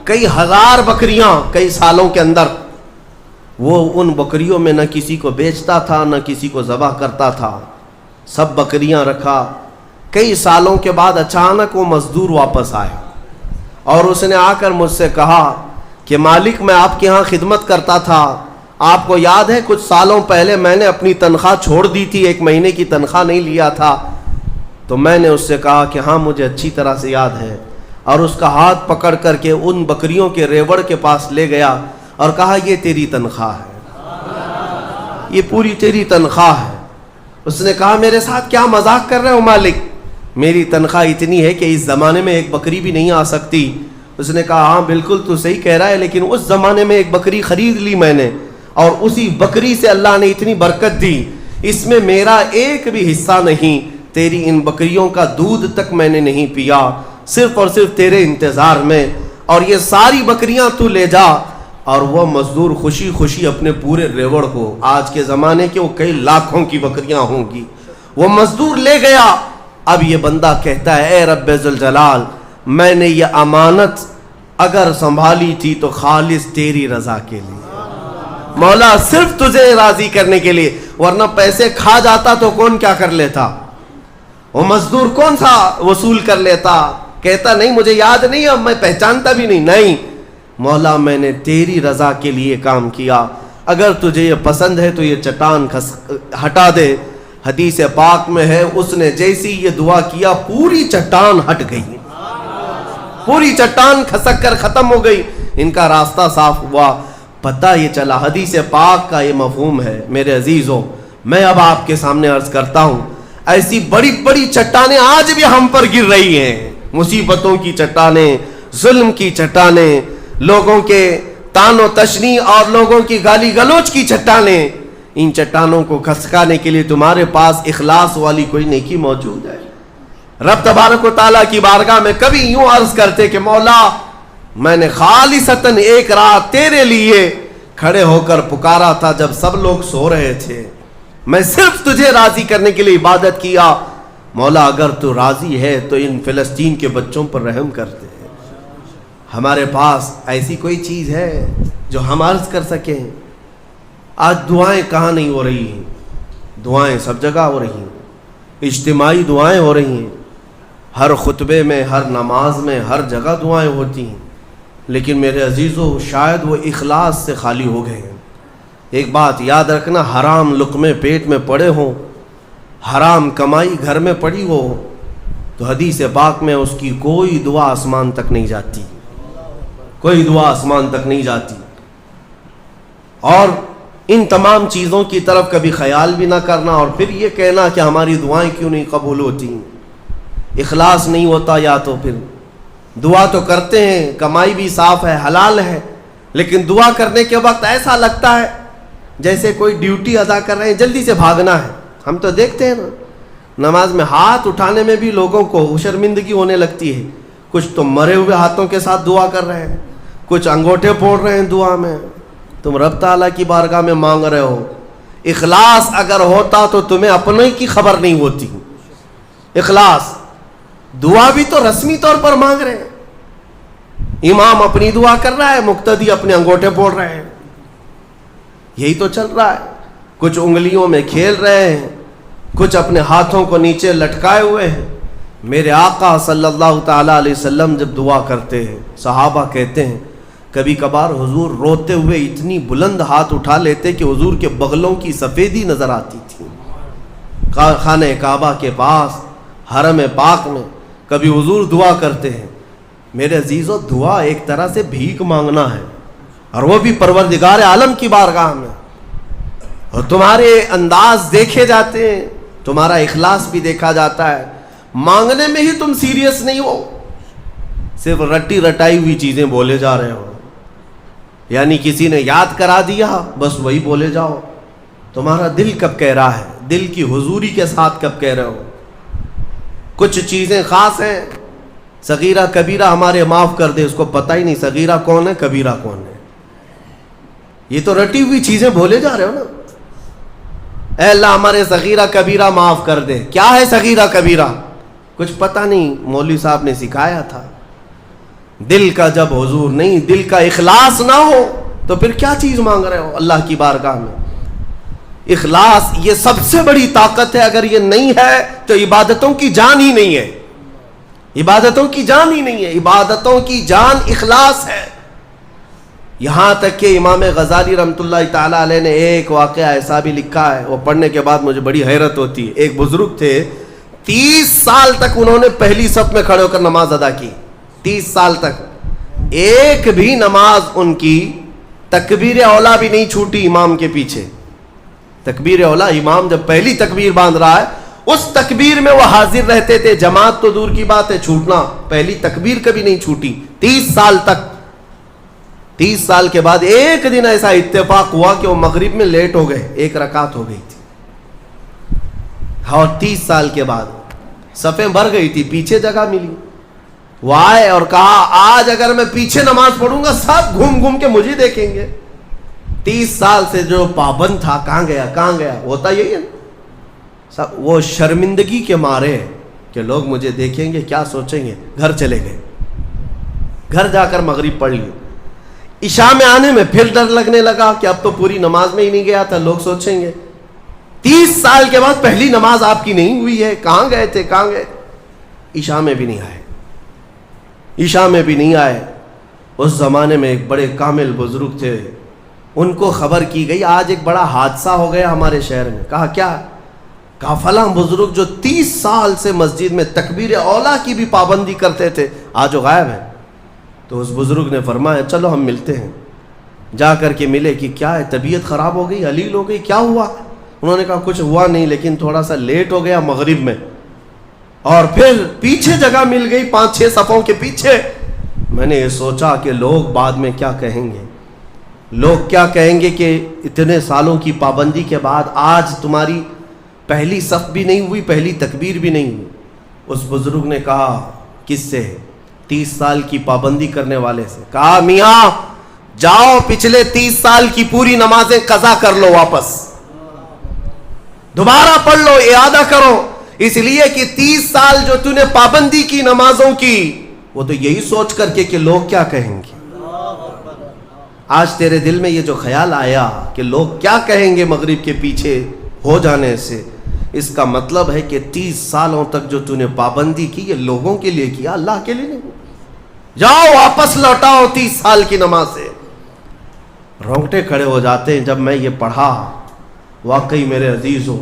کئی ہزار بکریاں کئی سالوں کے اندر. وہ ان بکریوں میں نہ کسی کو بیچتا تھا نہ کسی کو ذبح کرتا تھا, سب بکریاں رکھا. کئی سالوں کے بعد اچانک وہ مزدور واپس آئے اور اس نے آ کر مجھ سے کہا کہ مالک میں آپ کے ہاں خدمت کرتا تھا, آپ کو یاد ہے کچھ سالوں پہلے میں نے اپنی تنخواہ چھوڑ دی تھی, ایک مہینے کی تنخواہ نہیں لیا تھا. تو میں نے اس سے کہا کہ ہاں مجھے اچھی طرح سے یاد ہے, اور اس کا ہاتھ پکڑ کر کے ان بکریوں کے ریوڑ کے پاس لے گیا اور کہا یہ تیری تنخواہ ہے, یہ پوری تیری تنخواہ ہے. اس نے کہا میرے ساتھ کیا مذاق کر رہے ہو مالک, میری تنخواہ اتنی ہے کہ اس زمانے میں ایک بکری بھی نہیں آ سکتی. اس نے کہا ہاں بالکل تو صحیح کہہ رہا ہے, لیکن اس زمانے میں ایک بکری خرید لی میں نے, اور اسی بکری سے اللہ نے اتنی برکت دی, اس میں میرا ایک بھی حصہ نہیں. تیری ان بکریوں کا دودھ تک میں نے نہیں پیا, صرف اور صرف تیرے انتظار میں, اور یہ ساری بکریاں تو لے جا. اور وہ مزدور خوشی خوشی اپنے پورے ریوڑ کو, آج کے زمانے کے وہ کئی لاکھوں کی بکریاں ہوں گی, وہ مزدور لے گیا. اب یہ بندہ کہتا ہے اے رب ذوالجلال, میں نے یہ امانت اگر سنبھالی تھی تو خالص تیری رضا کے لیے, مولا صرف تجھے راضی کرنے کے لیے, ورنہ پیسے کھا جاتا تو کون کیا کر لیتا, وہ مزدور کون سا وصول کر لیتا. کہتا نہیں مجھے یاد نہیں, اب میں پہچانتا بھی نہیں. نہیں, مولا میں نے تیری رضا کے لیے کام کیا، اگر تجھے یہ پسند ہے تو یہ چٹان ہٹا دے۔ حدیث پاک میں ہے اس نے جیسی یہ دعا کیا پوری چٹان ہٹ گئی، پوری چٹان کھسک کر ختم ہو گئی، ان کا راستہ صاف ہوا۔ پتہ یہ چلا، حدیث پاک کا یہ مفہوم ہے میرے عزیزوں۔ میں اب آپ کے سامنے عرض کرتا ہوں، ایسی بڑی بڑی چٹانیں آج بھی ہم پر گر رہی ہیں، مصیبتوں کی چٹانیں، ظلم کی چٹانیں، لوگوں کے تان و تشنی اور لوگوں کی گالی گلوچ کی چٹانیں۔ ان چٹانوں کو کھسکانے کے لیے تمہارے پاس اخلاص والی کوئی نیکی موجود ہے؟ رب تبارک و تعالیٰ کی بارگاہ میں کبھی یوں عرض کرتے کہ مولا میں نے خالصتاً ایک رات تیرے لیے کھڑے ہو کر پکارا تھا جب سب لوگ سو رہے تھے، میں صرف تجھے راضی کرنے کے لیے عبادت کیا، مولا اگر تو راضی ہے تو ان فلسطین کے بچوں پر رحم کرتے ہیں۔ ہمارے پاس ایسی کوئی چیز ہے جو ہم عرض کر سکیں؟ آج دعائیں کہاں نہیں ہو رہی ہیں؟ دعائیں سب جگہ ہو رہی ہیں، اجتماعی دعائیں ہو رہی ہیں، ہر خطبے میں، ہر نماز میں، ہر جگہ دعائیں ہوتی ہیں، لیکن میرے عزیزو شاید وہ اخلاص سے خالی ہو گئے ہیں۔ ایک بات یاد رکھنا، حرام لقمے پیٹ میں پڑے ہوں، حرام کمائی گھر میں پڑی ہو تو حدیث پاک میں اس کی کوئی دعا آسمان تک نہیں جاتی، کوئی دعا آسمان تک نہیں جاتی۔ اور ان تمام چیزوں کی طرف کبھی خیال بھی نہ کرنا اور پھر یہ کہنا کہ ہماری دعائیں کیوں نہیں قبول ہوتی، اخلاص نہیں ہوتا، یا تو پھر دعا تو کرتے ہیں، کمائی بھی صاف ہے، حلال ہے، لیکن دعا کرنے کے وقت ایسا لگتا ہے جیسے کوئی ڈیوٹی ادا کر رہے ہیں، جلدی سے بھاگنا ہے۔ ہم تو دیکھتے ہیں نا، نماز میں ہاتھ اٹھانے میں بھی لوگوں کو شرمندگی ہونے لگتی ہے، کچھ تو مرے ہوئے ہاتھوں کے ساتھ دعا کر رہے ہیں، کچھ انگوٹھے پھوڑ رہے ہیں دعا میں۔ تم رب تعالیٰ کی بارگاہ میں مانگ رہے ہو، اخلاص اگر ہوتا تو تمہیں اپنے کی خبر نہیں ہوتی۔ اخلاص، دعا بھی تو رسمی طور پر مانگ رہے ہیں، امام اپنی دعا کر رہا ہے، مقتدی اپنے انگوٹھے پھوڑ رہے ہیں، یہی تو چل رہا ہے۔ کچھ انگلیوں میں کھیل رہے ہیں، کچھ اپنے ہاتھوں کو نیچے لٹکائے ہوئے ہیں۔ میرے آقا صلی اللہ تعالیٰ علیہ وسلم جب دعا کرتے ہیں، صحابہ کہتے ہیں کبھی کبھار حضور روتے ہوئے اتنی بلند ہاتھ اٹھا لیتے کہ حضور کے بغلوں کی سفیدی نظر آتی تھی۔ خانہ کعبہ کے پاس حرم پاک میں کبھی حضور دعا کرتے ہیں۔ میرے عزیزو، دعا ایک طرح سے بھیک مانگنا ہے، اور وہ بھی پروردگار عالم کی بارگاہ میں، اور تمہارے انداز دیکھے جاتے ہیں، تمہارا اخلاص بھی دیکھا جاتا ہے۔ مانگنے میں ہی تم سیریس نہیں ہو، صرف رٹی رٹائی ہوئی چیزیں بولے جا رہے ہو، یعنی کسی نے یاد کرا دیا بس وہی بولے جاؤ۔ تمہارا دل کب کہہ رہا ہے؟ دل کی حضوری کے ساتھ کب کہہ رہے ہو؟ کچھ چیزیں خاص ہیں، صغیرہ کبیرہ ہمارے معاف کر دے، اس کو پتہ ہی نہیں صغیرہ کون ہے کبیرہ کون ہے، یہ تو رٹی ہوئی چیزیں بولے جا رہے ہو نا۔ اے اللہ ہمارے صغیرہ کبیرہ معاف کر دے، کیا ہے صغیرہ کبیرہ؟ کچھ پتہ نہیں، مولوی صاحب نے سکھایا تھا۔ دل کا جب حضور نہیں، دل کا اخلاص نہ ہو تو پھر کیا چیز مانگ رہے ہو اللہ کی بارگاہ میں؟ اخلاص یہ سب سے بڑی طاقت ہے، اگر یہ نہیں ہے تو عبادتوں کی جان ہی نہیں ہے، عبادتوں کی جان ہی نہیں ہے، عبادتوں کی جان اخلاص ہے۔ یہاں تک کہ امام غزالی رحمۃ اللہ تعالیٰ علیہ نے ایک واقعہ ایسا بھی لکھا ہے، وہ پڑھنے کے بعد مجھے بڑی حیرت ہوتی ہے۔ ایک بزرگ تھے، 30 سال تک انہوں نے پہلی صف میں کھڑے ہو کر نماز ادا کی، 30 سال تک ایک بھی نماز ان کی تکبیر اولا بھی نہیں چھوٹی امام کے پیچھے۔ تکبیر اولا، امام جب پہلی تکبیر باندھ رہا ہے اس تکبیر میں وہ حاضر رہتے تھے، جماعت تو دور کی بات ہے، چھوٹنا، پہلی تکبیر کبھی نہیں چھوٹی 30 سال تک۔ 30 سال کے بعد ایک دن ایسا اتفاق ہوا کہ وہ مغرب میں لیٹ ہو گئے، ایک رکعت ہو گئی تھی، اور 30 سال کے بعد صفیں بھر گئی تھی، پیچھے جگہ ملی، وہ آئے اور کہا آج اگر میں پیچھے نماز پڑھوں گا سب گھوم گھوم کے مجھے دیکھیں گے۔ 30 سال سے جو پابند تھا کہاں گیا کہاں گیا، ہوتا یہی ہے سب، وہ شرمندگی کے مارے کہ لوگ مجھے دیکھیں گے کیا سوچیں گے، گھر چلے گئے، گھر جا کر مغرب پڑھ لی۔ عشاء میں آنے میں پھر ڈر لگنے لگا کہ اب تو پوری نماز میں ہی نہیں گیا تھا، لوگ سوچیں گے۔ 30 سال کے بعد پہلی نماز آپ کی نہیں ہوئی ہے، کہاں گئے تھے کہاں گئے؟ عشاء میں بھی نہیں آئے، عشاء میں بھی نہیں آئے۔ اس زمانے میں ایک بڑے کامل بزرگ تھے، ان کو خبر کی گئی آج ایک بڑا حادثہ ہو گیا ہمارے شہر میں۔ کہا کیا؟ کہا فلاں بزرگ جو 30 سال سے مسجد میں تکبیر اولیٰ کی بھی پابندی کرتے تھے آج وہ غائب ہیں۔ تو اس بزرگ نے فرمایا چلو ہم ملتے ہیں۔ جا کر کے ملے کہ کیا ہے، طبیعت خراب ہو گئی، علیل ہو گئی، کیا ہوا؟ انہوں نے کہا کچھ ہوا نہیں، لیکن تھوڑا سا لیٹ ہو گیا مغرب میں، اور پھر پیچھے جگہ مل گئی 5-6 صفوں کے پیچھے۔ میں نے یہ سوچا کہ لوگ بعد میں کیا کہیں گے، لوگ کیا کہیں گے کہ اتنے سالوں کی پابندی کے بعد آج تمہاری پہلی صف بھی نہیں ہوئی، پہلی تکبیر بھی نہیں ہوئی۔ اس بزرگ نے کہا کس سے؟ 30 سال کی پابندی کرنے والے سے۔ کہا میاں جاؤ پچھلے 30 سال کی پوری نمازیں قضا کر لو، واپس دوبارہ پڑھ لو، اعادہ کرو، اس لیے کہ 30 سال جو تو نے پابندی کی نمازوں کی، وہ تو یہی سوچ کر کے کہ لوگ کیا کہیں گے۔ آج تیرے دل میں یہ جو خیال آیا کہ لوگ کیا کہیں گے مغرب کے پیچھے ہو جانے سے، اس کا مطلب ہے کہ 30 سالوں تک جو تو نے پابندی کی یہ لوگوں کے لیے کیا، اللہ کے لیے نہیں۔ جاؤ واپس لوٹاؤ 30 سال کی نماز سے۔ رونگٹے کھڑے ہو جاتے ہیں جب میں یہ پڑھا۔ واقعی میرے عزیزوں،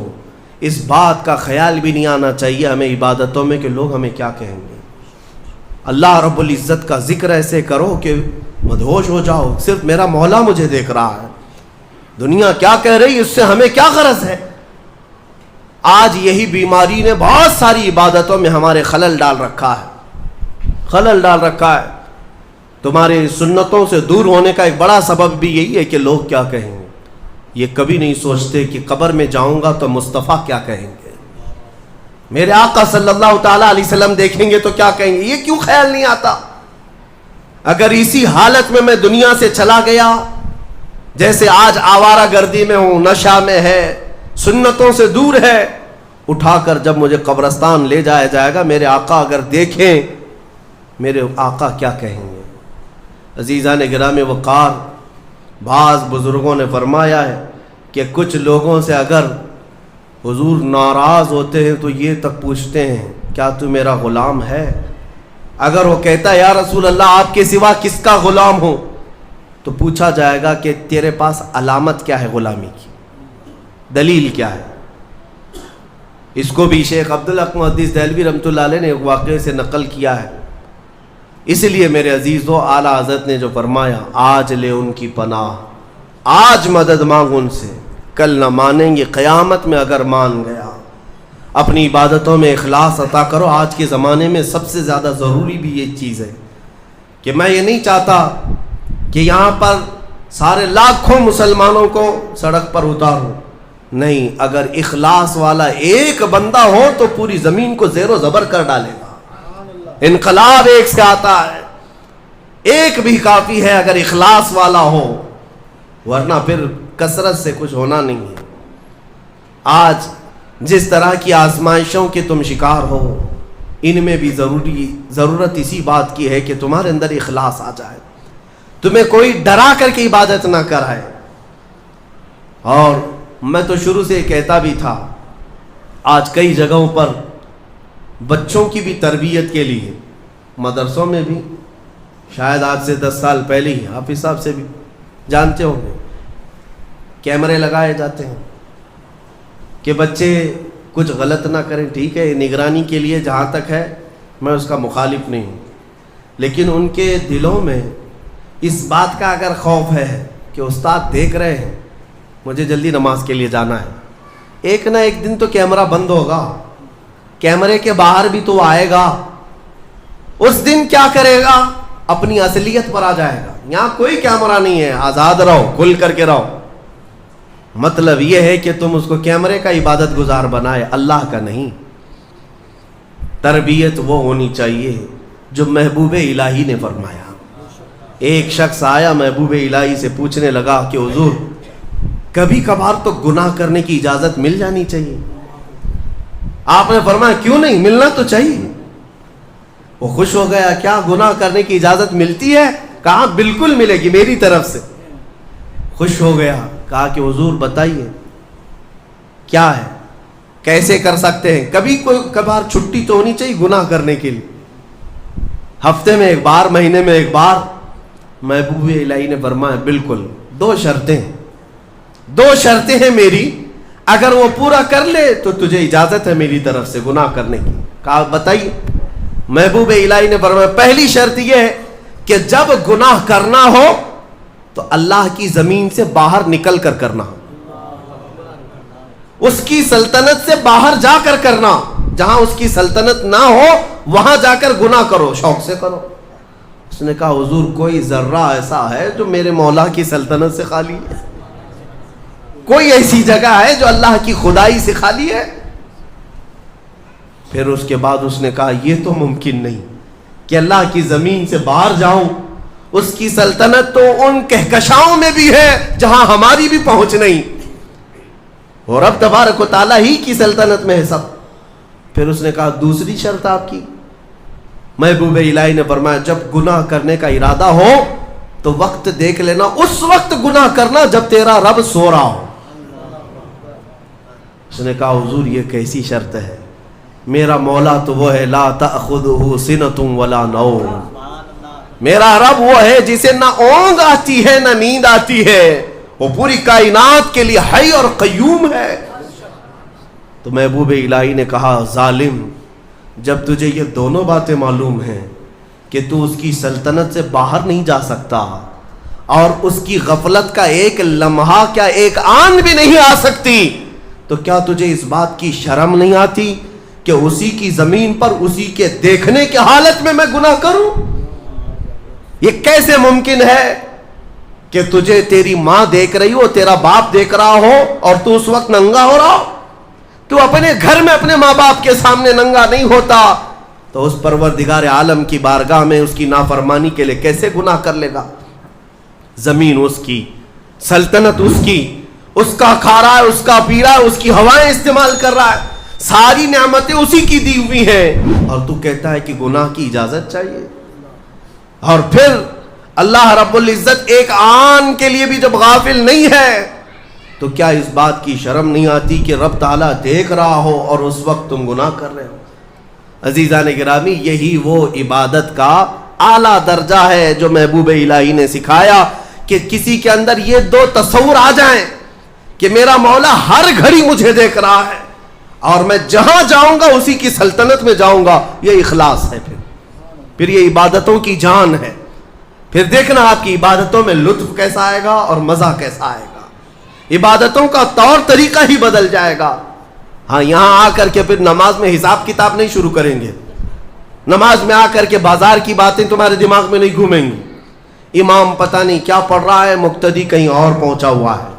اس بات کا خیال بھی نہیں آنا چاہیے ہمیں عبادتوں میں کہ لوگ ہمیں کیا کہیں گے۔ اللہ رب العزت کا ذکر ایسے کرو کہ مدہوش ہو جاؤ، صرف میرا مولا مجھے دیکھ رہا ہے، دنیا کیا کہہ رہی اس سے ہمیں کیا غرض ہے۔ آج یہی بیماری نے بہت ساری عبادتوں میں ہمارے خلل ڈال رکھا ہے، خلل ڈال رکھا ہے۔ تمہارے سنتوں سے دور ہونے کا ایک بڑا سبب بھی یہی ہے کہ لوگ کیا کہیں گے۔ یہ کبھی نہیں سوچتے کہ قبر میں جاؤں گا تو مصطفیٰ کیا کہیں گے، میرے آقا صلی اللہ تعالیٰ علیہ وسلم دیکھیں گے تو کیا کہیں گے۔ یہ کیوں خیال نہیں آتا؟ اگر اسی حالت میں دنیا سے چلا گیا، جیسے آج آوارہ گردی میں ہوں، نشہ میں ہے، سنتوں سے دور ہے، اٹھا کر جب مجھے قبرستان لے جایا جائے گا، میرے آقا اگر دیکھیں، میرے آقا کیا کہیں گے۔ عزیزان گرامی وقار، بعض بزرگوں نے فرمایا ہے کہ کچھ لوگوں سے اگر حضور ناراض ہوتے ہیں تو یہ تک پوچھتے ہیں کیا تو میرا غلام ہے؟ اگر وہ کہتا ہے یا رسول اللہ آپ کے سوا کس کا غلام ہوں، تو پوچھا جائے گا کہ تیرے پاس علامت کیا ہے غلامی کی، دلیل کیا ہے۔ اس کو بھی شیخ عبدالحق محدث دہلوی رحمۃ اللہ علیہ نے ایک واقعے سے نقل کیا ہے۔ اس لیے میرے عزیزو، اعلیٰ حضرت نے جو فرمایا آج لے ان کی پناہ، آج مدد مانگ ان سے، کل نہ مانیں گے قیامت میں اگر مان گیا۔ اپنی عبادتوں میں اخلاص عطا کرو۔ آج کے زمانے میں سب سے زیادہ ضروری بھی یہ چیز ہے کہ میں یہ نہیں چاہتا کہ یہاں پر سارے لاکھوں مسلمانوں کو سڑک پر اتاروں، نہیں، اگر اخلاص والا ایک بندہ ہو تو پوری زمین کو زیر و زبر کر ڈالے گا۔ انقلاب ایک سے آتا ہے، ایک بھی کافی ہے اگر اخلاص والا ہو، ورنہ پھر کثرت سے کچھ ہونا نہیں ہے۔ آج جس طرح کی آزمائشوں کے تم شکار ہو، ان میں بھی ضرورت اسی بات کی ہے کہ تمہارے اندر اخلاص آ جائے، تمہیں کوئی ڈرا کر کے عبادت نہ کرائے۔ اور میں تو شروع سے کہتا بھی تھا، آج کئی جگہوں پر بچوں کی بھی تربیت کے لیے مدرسوں میں بھی، شاید آج سے 10 سال پہلے ہی حافظ صاحب سے بھی جانتے ہوں گے، کیمرے لگائے جاتے ہیں کہ بچے کچھ غلط نہ کریں۔ ٹھیک ہے، نگرانی کے لیے جہاں تک ہے میں اس کا مخالف نہیں ہوں، لیکن ان کے دلوں میں اس بات کا اگر خوف ہے کہ استاد دیکھ رہے ہیں، مجھے جلدی نماز کے لیے جانا ہے، ایک نہ ایک دن تو کیمرہ بند ہوگا، کیمرے کے باہر بھی تو آئے گا، اس دن کیا کرے گا؟ اپنی اصلیت پر آ جائے گا۔ یہاں کوئی کیمرہ نہیں ہے، آزاد رہو، کھل کر کے رہو۔ مطلب یہ ہے کہ تم اس کو کیمرے کا عبادت گزار بنائے، اللہ کا نہیں۔ تربیت وہ ہونی چاہیے جو محبوب الہی نے فرمایا۔ ایک شخص آیا محبوب الہی سے پوچھنے لگا کہ حضور کبھی کبھار تو گناہ کرنے کی اجازت مل جانی چاہیے۔ آپ نے فرمایا کیوں نہیں، ملنا تو چاہیے۔ وہ خوش ہو گیا، کیا گناہ کرنے کی اجازت ملتی ہے؟ کہا بالکل ملے گی میری طرف سے۔ خوش ہو گیا، کہا کہ حضور بتائیے کیا ہے، کیسے کر سکتے ہیں؟ کبھی کوئی کبھار چھٹی تو ہونی چاہیے گناہ کرنے کے لیے، ہفتے میں ایک بار، مہینے میں ایک بار محبوب الہی نے فرمایا بالکل، دو شرطیں ہیں میری، اگر وہ پورا کر لے تو تجھے اجازت ہے میری طرف سے گناہ کرنے کی۔ کہا بتائیے؟ محبوب الہی نے فرمایا پہلی شرط یہ ہے کہ جب گناہ کرنا ہو تو اللہ کی زمین سے باہر نکل کر کرنا، اس کی سلطنت سے باہر جا کر کرنا، جہاں اس کی سلطنت نہ ہو وہاں جا کر گناہ کرو، شوق سے کرو۔ اس نے کہا حضور کوئی ذرہ ایسا ہے جو میرے مولا کی سلطنت سے خالی ہے؟ کوئی ایسی جگہ ہے جو اللہ کی خدائی سے خالی ہے؟ پھر اس کے بعد اس نے کہا یہ تو ممکن نہیں کہ اللہ کی زمین سے باہر جاؤں، اس کی سلطنت تو ان کہکشاؤں میں بھی ہے جہاں ہماری بھی پہنچ نہیں، اور رب تبارک و تعالیٰ ہی کی سلطنت میں ہے سب۔ پھر اس نے کہا دوسری شرط آپ کی؟ محبوب الہی نے فرمایا جب گناہ کرنے کا ارادہ ہو تو وقت دیکھ لینا، اس وقت گناہ کرنا جب تیرا رب سو رہا ہو۔ اس نے کہا حضور یہ کیسی شرط ہے؟ میرا مولا تو وہ ہے لا تأخذہ سنۃ ولا نوم، میرا رب وہ ہے جسے نہ اونگ آتی ہے نہ نیند آتی ہے، وہ پوری کائنات کے لیے حی اور قیوم ہے۔ تو محبوب الہی نے کہا ظالم، جب تجھے یہ دونوں باتیں معلوم ہیں کہ تو اس کی سلطنت سے باہر نہیں جا سکتا اور اس کی غفلت کا ایک لمحہ کیا ایک آن بھی نہیں آ سکتی، تو کیا تجھے اس بات کی شرم نہیں آتی کہ اسی کی زمین پر اسی کے دیکھنے کی حالت میں میں گناہ کروں؟ یہ کیسے ممکن ہے کہ تجھے تیری ماں دیکھ رہی ہو، تیرا باپ دیکھ رہا ہو اور تو اس وقت ننگا ہو رہا ہو؟ تو اپنے گھر میں اپنے ماں باپ کے سامنے ننگا نہیں ہوتا تو اس پروردگار عالم کی بارگاہ میں اس کی نافرمانی کے لیے کیسے گناہ کر لے گا؟ زمین اس کی، سلطنت اس کی، اس کا کھا رہا ہے، اس کا پی رہا ہے، اس کی ہوائیں استعمال کر رہا ہے، ساری نعمتیں اسی کی دی ہوئی ہیں، اور تو کہتا ہے کہ گناہ کی اجازت چاہیے؟ اور پھر اللہ رب العزت ایک آن کے لیے بھی جب غافل نہیں ہے تو کیا اس بات کی شرم نہیں آتی کہ رب تعالیٰ دیکھ رہا ہو اور اس وقت تم گناہ کر رہے ہو؟ عزیزان گرامی، یہی وہ عبادت کا اعلیٰ درجہ ہے جو محبوب الہی نے سکھایا کہ کسی کے اندر یہ دو تصور آ جائیں کہ میرا مولا ہر گھڑی مجھے دیکھ رہا ہے اور میں جہاں جاؤں گا اسی کی سلطنت میں جاؤں گا، یہ اخلاص ہے، پھر یہ عبادتوں کی جان ہے۔ پھر دیکھنا آپ کی عبادتوں میں لطف کیسا آئے گا اور مزہ کیسا آئے گا، عبادتوں کا طور طریقہ ہی بدل جائے گا۔ ہاں یہاں آ کر کے پھر نماز میں حساب کتاب نہیں شروع کریں گے، نماز میں آ کر کے بازار کی باتیں تمہارے دماغ میں نہیں گھومیں گی، امام پتہ نہیں کیا پڑھ رہا ہے، مقتدی کہیں اور پہنچا ہوا ہے،